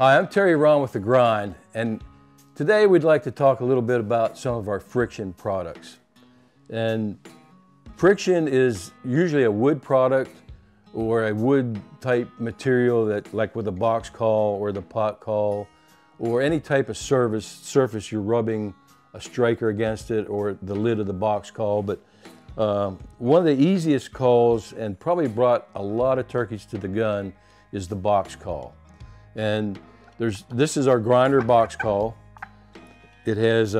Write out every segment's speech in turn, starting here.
Hi, I'm Terry Ron with The Grind, and today we'd like to talk a little bit about some of our friction products. And friction is usually a wood product or a wood type material that, like with a box call or the pot call, or any type of surface you're rubbing a striker against it, or the lid of the box call. But one of the easiest calls, and probably brought a lot of turkeys to the gun, is the box call. And this is our grinder box call. It has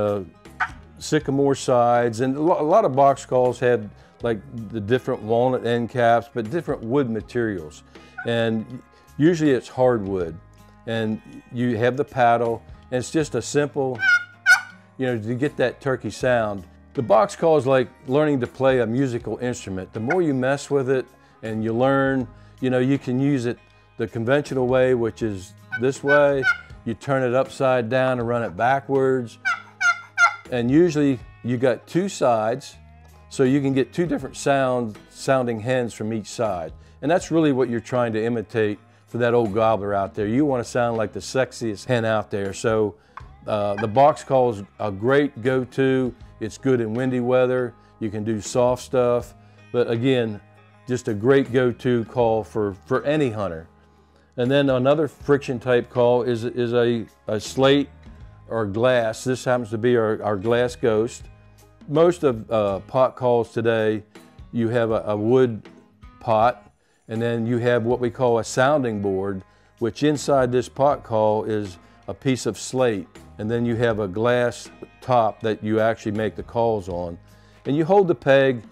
sycamore sides, and a lot of box calls have like the different walnut end caps, but different wood materials. And usually it's hardwood. And you have the paddle, and it's just a simple, to get that turkey sound. The box call is like learning to play a musical instrument. The more you mess with it and you learn, you can use it the conventional way, which is this way. You turn it upside down and run it backwards. And usually you got two sides, so you can get two different sounding hens from each side. And that's really what you're trying to imitate for that old gobbler out there. You want to sound like the sexiest hen out there. So the box call is a great go-to. It's good in windy weather. You can do soft stuff. But again, just a great go-to call for any hunter. And then another friction type call is a slate or glass. This happens to be our glass ghost. Most of pot calls today, you have a wood pot, and then you have what we call a sounding board, which inside this pot call is a piece of slate. And then you have a glass top that you actually make the calls on. And you hold the peg,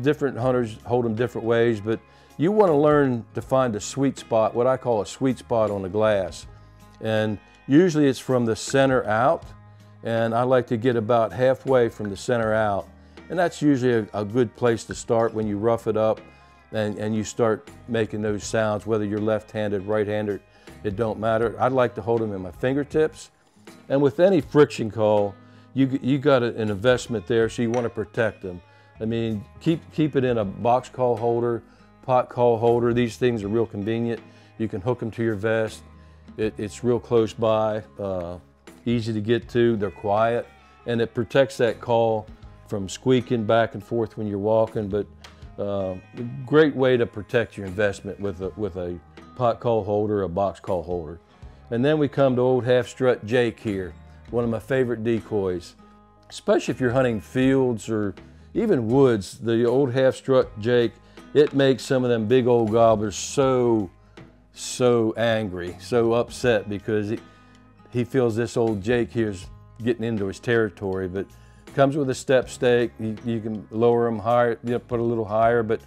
different hunters hold them different ways, but you want to learn to find a sweet spot, what I call a sweet spot on the glass. And usually it's from the center out, and I like to get about halfway from the center out. And that's usually a good place to start when you rough it up and you start making those sounds, whether you're left-handed, right-handed, it don't matter. I'd like to hold them in my fingertips. And with any friction call, you got an investment there, so you want to protect them. I mean, keep it in a box call holder, pot call holder. These things are real convenient. You can hook them to your vest. It's real close by, easy to get to. They're quiet, and it protects that call from squeaking back and forth when you're walking. But great way to protect your investment with a pot call holder, a box call holder. And then we come to old half strut Jake here, one of my favorite decoys. Especially if you're hunting fields or even woods, the old half strut Jake, it makes some of them big old gobblers so angry, so upset, because he feels this old Jake here is getting into his territory. But comes with a step stake. You can lower them higher, put a little higher, but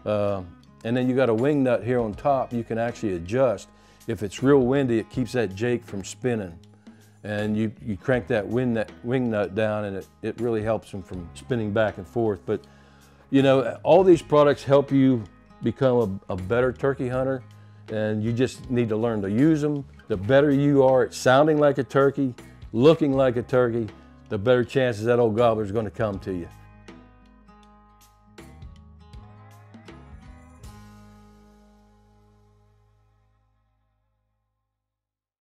and then you got a wing nut here on top you can actually adjust. If it's real windy, it keeps that Jake from spinning. And you crank that wing nut down, and it really helps him from spinning back and forth. But all these products help you become a better turkey hunter, and you just need to learn to use them. The better you are at sounding like a turkey, looking like a turkey, the better chances that old gobbler is going to come to you.